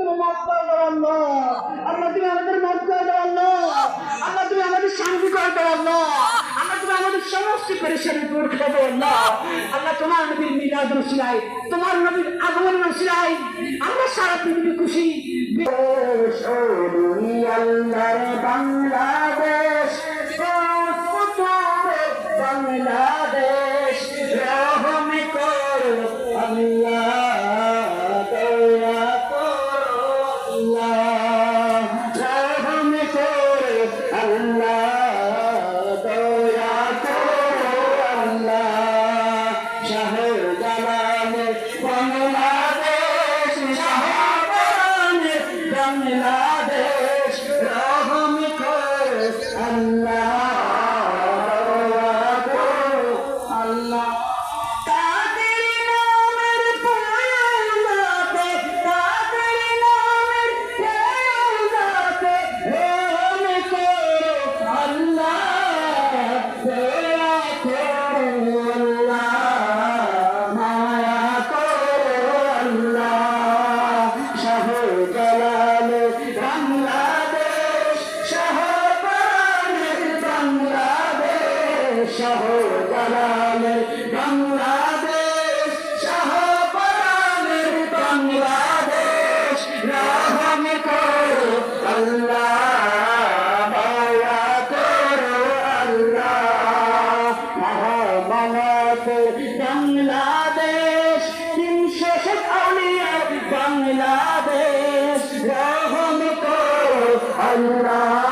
তুমি মাফ করে দাও আল্লাহ। আল্লাহ তুমি আমাদের মাফ করে দাও আল্লাহ। আল্লাহ তুমি আমাদের শান্তি করে দাও আল্লাহ। আল্লাহ তুমি আমাদের সমস্ত পেরেশানি দূর করে দাও আল্লাহ। আল্লাহ তোমার নবীর মিলাদ রসিলায়, তোমার নবীর আগমন রসিলায় আমরা সারা পৃথিবী খুশি। আল্লাহর বাংলাদেশ, বাংলাদেশ রহম করো আল্লাহ, দয়া করো আল্লাহ, রহম করো আল্লাহ, দয়া করো আল্লাহ। শাহজালালে বাংলাদেশ, শাহজালালে বাংলাদেশ রহম করো আল্লাহ, শাহজালালে বাংলাদেশ, শাহজালালে বাংলাদেশ রহম করো আল্লাহ, দয়া করো আল্লাহ। মহামানব বাংলাদেশ, ৩০০ আউলিয়া বাংলাদেশ রহম করো আল্লাহ,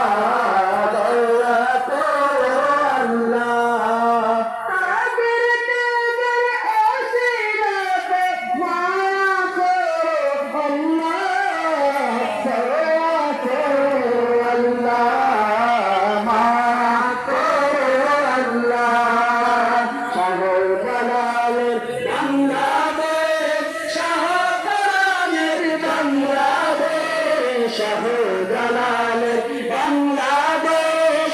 শাহজালালে বাংলাদেশ,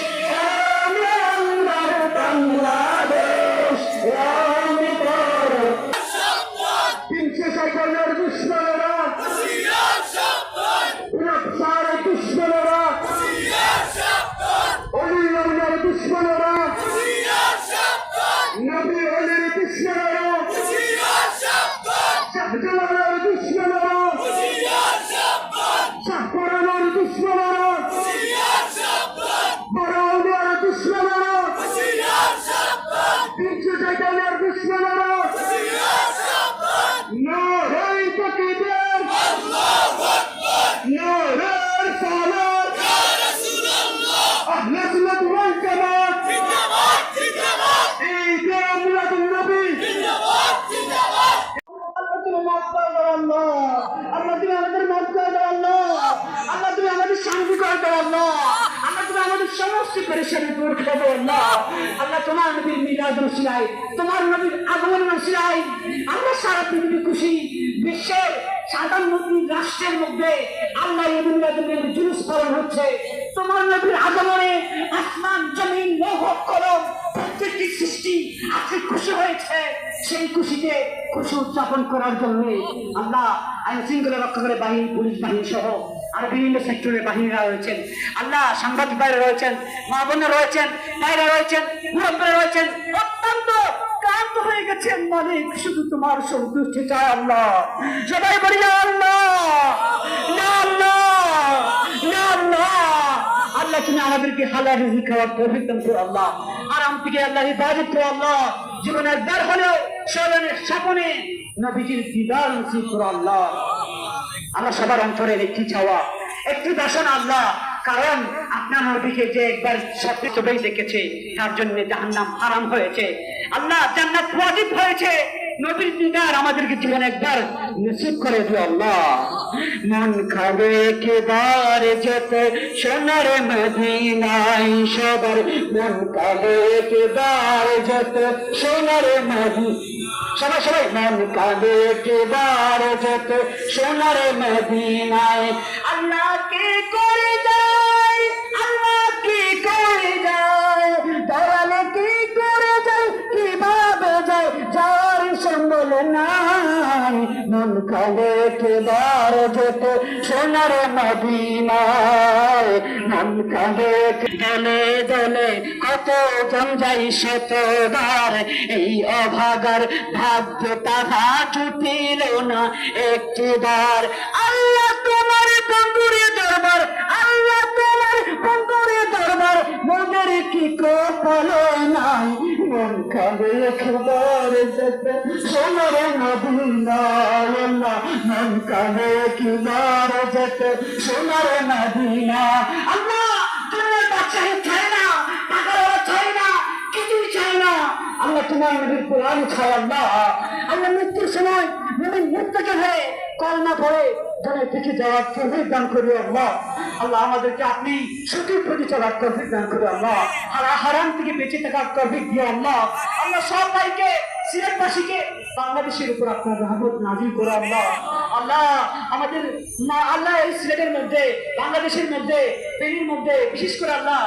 বাংলাদেশ রহম করো। ৩৫০ দুশ্মনেরা, সারা দুশ্মনেরা, অলি আল্লাহর দুশ্মনেরা, নবী অলির দুশ্মনেরা, শাহজালালের দুশ্মনেরা, শাহপরানের দুশ্মনেরা, বড়াউলিয়ার দুশ্মনেরা, ৩০০ দুশ্মনেরা, নারে তাকবীর, নারে সালাত, আহলে সুন্নাত ওয়াল জামাত, ঈদ মিলাদুন নবী। আল্লাহ তুমি মাফ করে দাও আল্লাহ। আল্লাহ তুমি আমাদের মাফ করে দাও আল্লাহ। আল্লাহ তুমি আমাদের শান্তি করে দাও আল্লাহ। আল্লাহ তুমি আমাদের সমস্ত পেরেশানি দূর করে দাও আল্লাহ। আল্লাহ তোমার নবীর মিলাদ রসিলায়, তোমার নবীর আগমন রসিলায় আমরা সারা পৃথিবী খুশি। বিশ্বের ৫৭ রাষ্ট্রের মধ্যে আল্লাহ মিলাদের জুলুস পালন হচ্ছে। তোমার নবীর আগমনে আসমান জমিন লৌহ কলম প্রত্যেকটি সৃষ্টি আজকে খুশি হয়েছে। সেই খুশিতে খুশি উদযাপন করার জন্য আল্লাহ আইন শৃঙ্খলা রক্ষাকারী বাহিনী, পুলিশ বাহিনী সহ আর বিভিন্ন সেক্টরের বাহিনীরা রয়েছেন। আল্লাহ সাংবাদিক ভাইরা রয়েছেন, মা বোনেরা রয়েছেন, ভাইরা রয়েছেন, মুরব্বীরা রয়েছেন, অত্যন্ত ক্লান্ত হয়ে গেছেন। মালিক শুধু তোমার সন্তুষ্টি চায় আল্লাহ। সবাই বলি আল্লাহ, আল্লাহ, আল্লাহ। আল্লাহ তুমি আমাদেরকে হালাল রিজিক খাওয়ার তৌফিক দান করো আল্লাহ। আরাম থেকে আল্লাহ ইবাদত করো আল্লাহ। জীবনে একবার হলেও স্মরণের স্বপ্নে নবীজির দিদার নসিব করো আল্লাহ। আমার সবার অন্তরের একটি চাওয়া, একটি বাসনা আল্লাহ, কারণ আপনার নবীকে যে একবার স্বপ্নে চোখেই দেখেছে তার জন্য জাহান্নাম হারাম হয়েছে আল্লাহ, জান্নাত ওয়াজিব হয়েছে। নবীর দিদার আমাদেরকে জীবনে একবার নসিব করে দিও আল্লাহ। মন খাবে একবার যেতে সোনার মদিনায়, সবার মন খাবে একবার যেতে সোনার মদিনায়। সবাই সবাই মন কাঁদে একবার যেতে সোনার মদিনায়। আল্লাহ কি করে যায়, আল্লাহ কি করে যায়, দয়ালে কি করে যায়, কিভাবে যায়, যার সম্বল নাই। মন কালে কেবার যেতে সোনার মদিনায়, মন কালে দলে দলে কত জঞ্জাই শতবার, এই অভাগার ভাগ্যটা জুটিল না একটিবার। আল্লাহ তোমার বন্ধুরে দরবার, আল্লাহ তোমার বন্ধুরে দরবার, মোদের কি কপালে নাই, মন কালে একবার যেতে সোনার মদিনায়, আল্লাহ মন কালে একবার যেতে সোনার মদিনা। আল্লাহ তোমার বাচ্চাকে চাই না, টাকার চাই না, কিছুই চাই না, আল্লাহ তোমার নবীর কোরআন চাই। আল্লাহ আল্লাহ মৃত্যুর সময় নবীর মুখ থেকে হয়ে কলমা পড়ে জনের পিঠে যাওয়ার তৌফিক দান করি আল্লাহ। আল্লাহ আমাদেরকে আপনি সঠিক প্রতি চলার তৌফিক দান করি আল্লাহ, হারাম থেকে বেঁচে থাকার তৌফিক দিয়ে আল্লাহ। আল্লাহ সব ভাইকে সিলেটবাসীকে বাংলাদেশের উপর আপনার রহমত নাজিল করে আল্লাহ। আল্লাহ আমাদের আল্লাহ এই সিলেটের মধ্যে, বাংলাদেশের মধ্যে, ফেনীর মধ্যে বিশেষ করে আল্লাহ